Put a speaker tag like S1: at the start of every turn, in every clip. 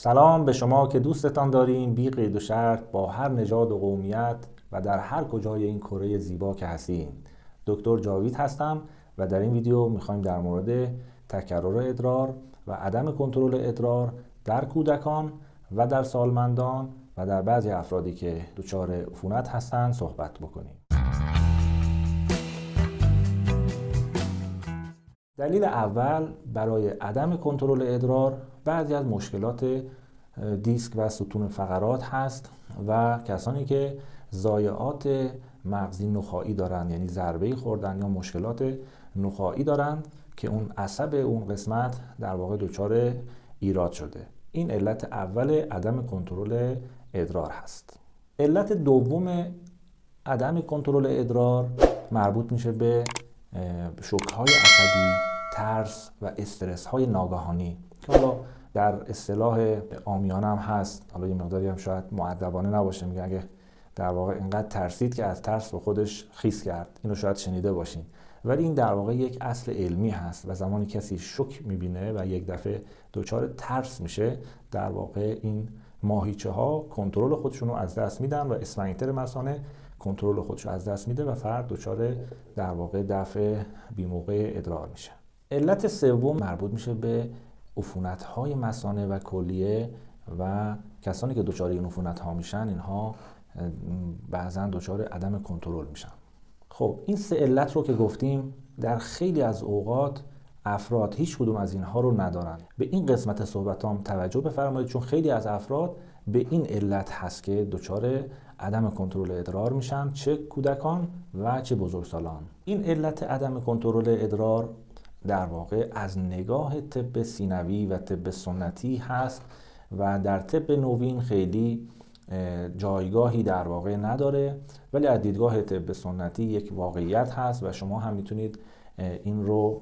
S1: سلام به شما که دوستتان داریم بی قید و شرط با هر نژاد و قومیت و در هر کجای این کره زیبا که هستین. دکتر جاوید هستم و در این ویدیو میخوایم در مورد تکرر ادرار و عدم کنترل ادرار در کودکان و در سالمندان و در بعضی افرادی که دچار عفونت هستند صحبت بکنیم. دلیل اول برای عدم کنترل ادرار بعضی از مشکلات دیسک و ستون فقرات هست و کسانی که ضایعات مغزی نخاعی دارند، یعنی ضربه خوردن یا مشکلات نخاعی دارند که اون عصب اون قسمت در واقع دچار ایراد شده. این علت اول عدم کنترل ادرار هست. علت دوم عدم کنترل ادرار مربوط میشه به شوک‌های عصبی، ترس و استرس های ناگهانی که حالا در اصطلاح عامیانه هم هست، حالا یه مقداری هم شاید مؤدبانه نباشه، میگه اگه در واقع اینقدر ترسید که از ترس به خودش خیس کرد. اینو شاید شنیده باشین، ولی این در واقع یک اصل علمی هست و زمانی کسی شوک میبینه و یک دفعه دچار ترس میشه، در واقع این ماهیچه ها کنترل خودشون رو از دست میدن و اسفنکتر مثانه کنترل خودش رو از دست میده و فرد دچار در واقع دفع بی‌موقع ادرار میشه. علت سوم مربوط میشه به عفونت‌های مثانه و کلیه و کسانی که دچار این عفونت‌ها میشن اینها بعضا دچار عدم کنترل میشن. خب این سه علت رو که گفتیم در خیلی از اوقات افراد هیچ کدوم از اینها رو ندارن. به این قسمت صحبتام توجه بفرمایید، چون خیلی از افراد به این علت هست که دچار عدم کنترل ادرار میشن، چه کودکان و چه بزرگسالان. این علت عدم کنترل ادرار در واقع از نگاه طب سینوی و طب سنتی هست و در طب نوین خیلی جایگاهی در واقع نداره، ولی از دیدگاه طب سنتی یک واقعیت هست و شما هم میتونید این رو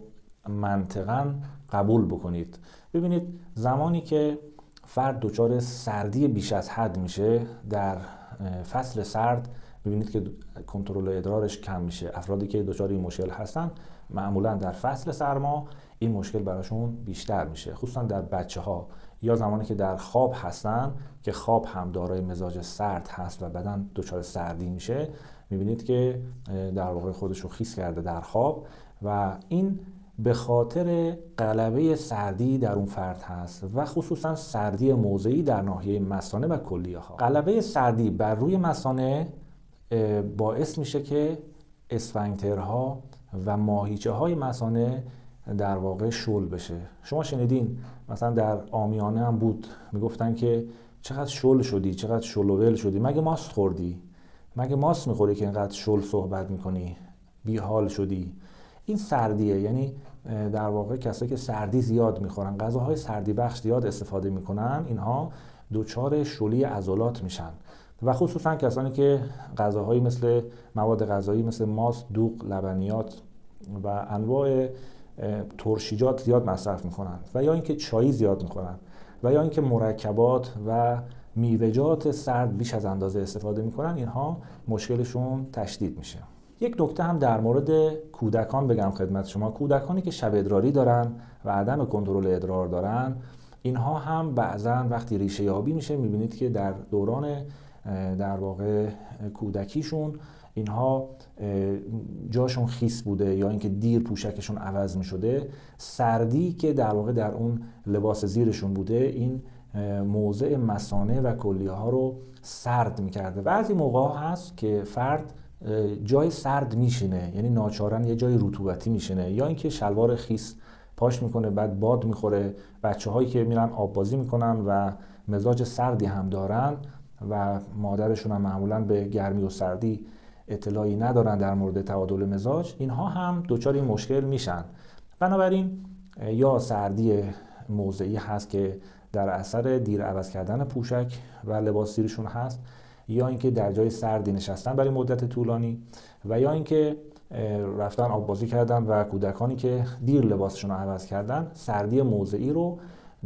S1: منطقاً قبول بکنید. ببینید زمانی که فرد دچار سردی بیش از حد میشه در فصل سرد، ببینید که کنترل ادرارش کم میشه. افرادی که دچار این مشکل هستن معمولا در فصل سرما این مشکل براشون بیشتر میشه، خصوصا در بچه‌ها یا زمانی که در خواب هستن که خواب هم دارای مزاج سرد هست و بدن دچار سردی میشه، میبینید که در واقع خودش رو خیس کرده در خواب و این به خاطر غلبه سردی در اون فرد هست و خصوصا سردی موضعی در ناحیه مثانه و کلیه ها. غلبه سردی بر روی مثانه باعث میشه که اسفنکترها و ماهیچه های مثانه در واقع شل بشه. شما شنیدین مثلا در عامیانه هم بود میگفتن که چقدر شل شدی، چقدر شل و ول شدی، مگه ماست خوردی؟ مگه ماست میخوری که اینقدر شل صحبت میکنی؟ بی حال شدی. این سردیه، یعنی در واقع کسایی که سردی زیاد میخورن، غذاهای سردی بخش زیاد استفاده میکنن، اینها دچار شلی عضلات میشن و خصوصا کسانی که غذاهایی مثل مواد غذایی مثل ماست، دوغ، لبنیات و انواع ترشیجات زیاد مصرف میکنن و یا اینکه چای زیاد میخورن و یا اینکه مرکبات و میوه‌جات سرد بیش از اندازه استفاده میکنن، اینها مشکلشون تشدید میشه. یک نکته هم در مورد کودکان بگم خدمت شما. کودکانی که شب ادراری دارن و عدم کنترل ادرار دارن، اینها هم بعضا وقتی ریشه یابی میشه میبینید که در دوران در واقع کودکیشون اینها جاشون خیس بوده یا اینکه دیر پوشکشون عوض میشده، سردی که در واقع در اون لباس زیرشون بوده این موضع مثانه و کلیه ها رو سرد میکرده. بعضی موقع هست که فرد جای سرد میشینه، یعنی ناچارن یه جای رطوبتی میشینه یا اینکه شلوار خیس پاش میکنه بعد باد میخوره. بچه هایی که میرن آب بازی میکنن و مزاج سردی هم دارن و مادرشون هم معمولا به گرمی و سردی اطلاعی ندارن در مورد تعادل مزاج، اینها هم دچار این مشکل میشن. بنابراین یا سردی موضعی هست که در اثر دیر عوض کردن پوشک و لباس زیرشون هست، یا اینکه در جای سردی نشستن برای مدت طولانی و یا اینکه رفتن آب بازی کردن و کودکانی که دیر لباسشون رو عوض کردن سردی موضعی رو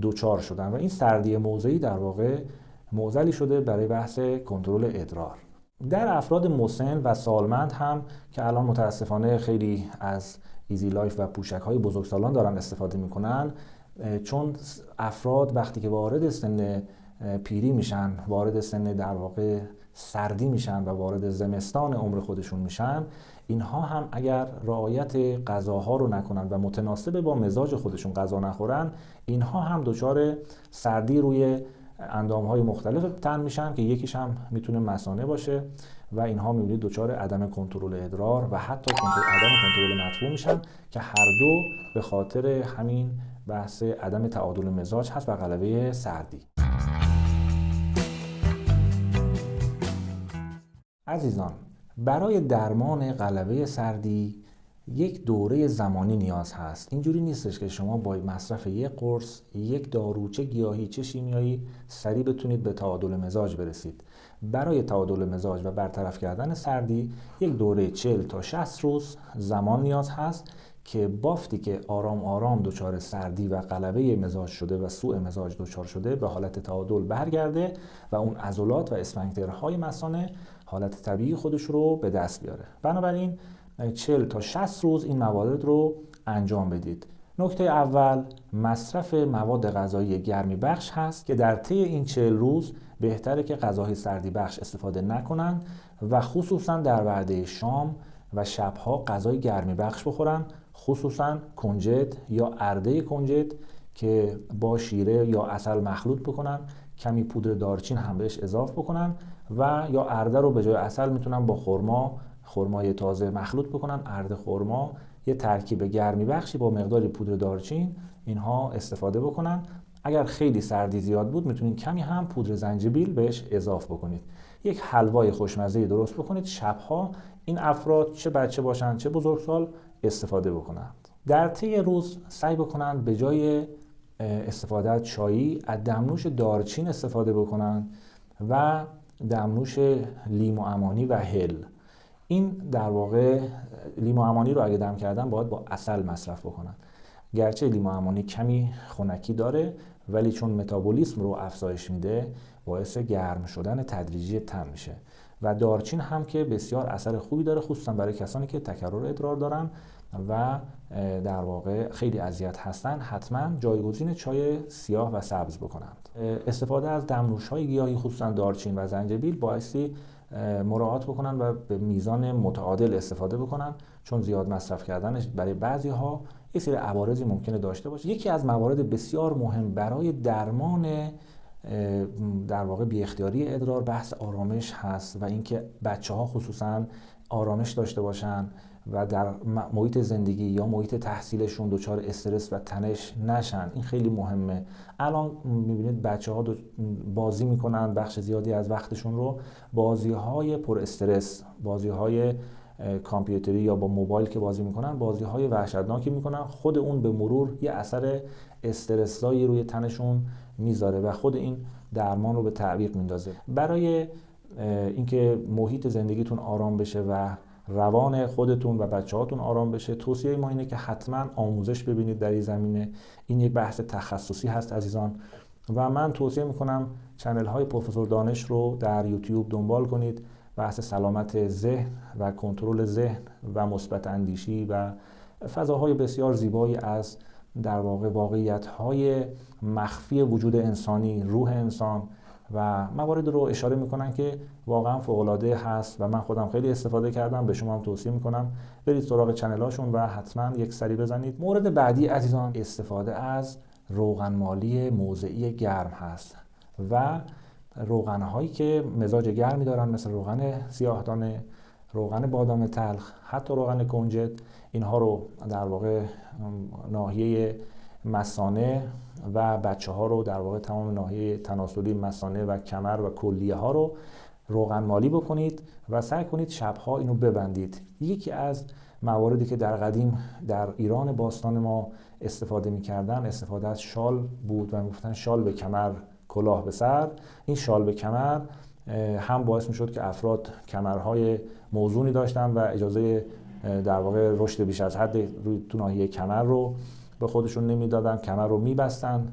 S1: دچار شدن و این سردی موضعی در واقع معضلی شده برای بحث کنترل ادرار. در افراد مسن و سالمند هم که الان متاسفانه خیلی از ایزی لایف و پوشک های بزرگسالان دارن استفاده میکنن، چون افراد وقتی که وارد سن پیری میشن، وارد سن در واقع سردی میشن و وارد زمستان عمر خودشون میشن، اینها هم اگر رعایت غذاها رو نکنن و متناسب با مزاج خودشون غذا نخورن، اینها هم دچار سردی روی اندامهای مختلف تن میشن که یکیش هم میتونه مثانه باشه و اینها میبینید دچار عدم کنترل ادرار و حتی عدم کنترل مدفوع میشن که هر دو به خاطر همین بحث عدم تعادل مزاج هست و غلبه سردی. عزیزان، برای درمان غلبه سردی یک دوره زمانی نیاز هست. اینجوری نیستش که شما با مصرف یک قرص، یک دارو، چه گیاهی چه شیمیایی، سریع بتونید به تعادل مزاج برسید. برای تعادل مزاج و برطرف کردن سردی یک دوره 40 تا 60 روز زمان نیاز هست که بافتی که آرام آرام دچار سردی و غلبه مزاج شده و سوء مزاج دچار شده به حالت تعادل برگرده و اون عضلات و اسفنکترهای مثانه حالت طبیعی خودش رو به دست بیاره. بنابراین 40 تا 60 روز این موارد رو انجام بدید. نکته اول مصرف مواد غذایی گرمی بخش هست که در طی این 40 روز بهتره که غذاهای سردی بخش استفاده نکنن و خصوصا در وعده شام و شبها غذای گرمی بخش بخورن، خصوصا کنجد یا ارده کنجد که با شیره یا عسل مخلوط بکنن، کمی پودر دارچین هم بهش اضافه بکنن و یا ارده رو به جای عسل میتونن با خرمای تازه مخلوط بکنن، ارده خرما، یه ترکیب گرمی بخشی با مقداری پودر دارچین اینها استفاده بکنن. اگر خیلی سردی زیاد بود میتونید کمی هم پودر زنجبیل بهش اضافه بکنید. یک حلوای خوشمزه درست بکنید، شبها این افراد چه بچه باشن چه بزرگسال استفاده بکنند. در طی روز سعی بکنند به جای استفاده از چایی از دمنوش دارچین استفاده بکنند و دمنوش لیمو عمانی و هل. این در واقع لیمو عمانی رو اگه دم کردن باید با عسل مصرف بکنن. گرچه لیمو عمانی کمی خنکی داره ولی چون متابولیسم رو افزایش میده باعث گرم شدن تدریجی تن میشه و دارچین هم که بسیار اثر خوبی داره، خصوصا برای کسانی که تکرر ادرار دارن و در واقع خیلی اذیت هستن، حتما جایگزین چای سیاه و سبز بکنند. استفاده از دمنوش‌های گیاهی خصوصا دارچین و زنجبیل بایستی مراعات بکنن و به میزان متعادل استفاده بکنن، چون زیاد مصرف کردنش برای بعضی‌ها یه سری عوارضی ممکنه داشته باشه. یکی از موارد بسیار مهم برای درمان در واقع بی اختیاری ادرار بحث آرامش هست و اینکه بچه‌ها خصوصا آرامش داشته باشن و در محیط زندگی یا محیط تحصیلشون دچار استرس و تنش نشن. این خیلی مهمه. الان میبینید بچه‌ها بازی میکنن بخش زیادی از وقتشون رو بازی‌های پر استرس، بازی‌های کامپیوتری یا با موبایل که بازی میکنن بازی‌های وحشتناکی میکنن، خود اون به مرور یه اثر استرسایی روی تنشون میذاره و خود این درمان رو به تعویق میندازه. برای اینکه محیط زندگیتون آرام بشه و روان خودتون و بچه‌هاتون آرام بشه، توصیه ما اینه که حتما آموزش ببینید در این زمینه. این یک بحث تخصصی هست عزیزان و من توصیه میکنم چنل های پروفسور دانش رو در یوتیوب دنبال کنید. بحث سلامت ذهن و کنترل ذهن و مثبت اندیشی و فضاهای بسیار زیبایی از در واقع واقعیت‌های مخفی وجود انسانی، روح انسان و موارد رو اشاره میکنن که واقعا فوق‌العاده هست و من خودم خیلی استفاده کردم. به شما هم توصیه میکنم برید سراغ چنل‌هاشون و حتما یک سری بزنید. مورد بعدی عزیزان استفاده از روغنمالی موضعی گرم هست و روغن‌هایی که مزاج گرمی دارن مثل روغن سیاه‌دانه، روغن بادام تلخ، حتی روغن کنجد، اینها رو در واقع ناحیه مثانه و بچه‌ها رو در واقع تمام ناحیه تناسلی مثانه و کمر و کلیه ها رو روغن مالی بکنید و سعی کنید شبها اینو ببندید. یکی از مواردی که در قدیم در ایران باستان ما استفاده می‌کردن استفاده از شال بود و می‌گفتن شال به کمر کلاه به سر. این شال به کمر هم باعث می‌شد که افراد کمرهای موزونی داشتن و اجازه در واقع رشد بیش از حد روی تو ناحیه کمر رو به خودشون نمیدادن، کمر رو میبستن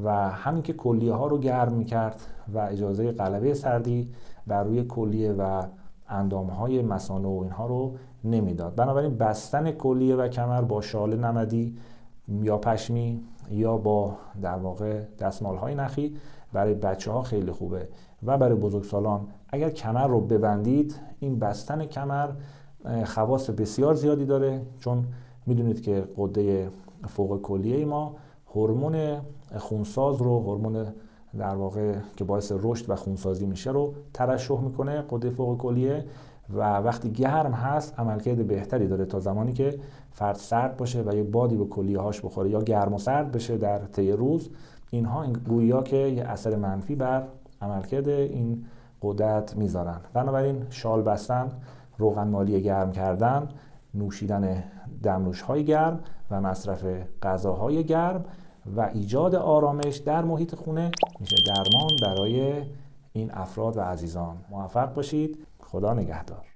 S1: و همین که کلیه ها رو گرم میکرد و اجازه غلبه سردی بر روی کلیه و اندام های مثانه و اینها رو نمیداد. بنابراین بستن کلیه و کمر با شال نمدی یا پشمی یا با در واقع دستمال‌های نخی برای بچه‌ها خیلی خوبه و برای بزرگسالان اگر کمر رو ببندید، این بستن کمر خواص بسیار زیادی داره، چون میدونید که غده فوق کلیه ما هورمون خونساز رو، هورمون در واقع که باعث رشد و خونسازی میشه رو ترشح میکنه غده فوق کلیه، و وقتی گرم هست عملکرد بهتری داره تا زمانی که فرد سرد باشه و یه بادی به کلیه هاش بخوره یا گرم و سرد بشه در طی روز. اینها گویا که یه اثر منفی بر عملکرد این غدت میذارن. بنابراین شال بستن، روغن مالی گرم کردن، نوشیدن دمنوش‌های گرم و مصرف غذاهای گرم و ایجاد آرامش در محیط خونه میشه درمان برای این افراد و عزیزان. موفق باشید. خدا نگهدار.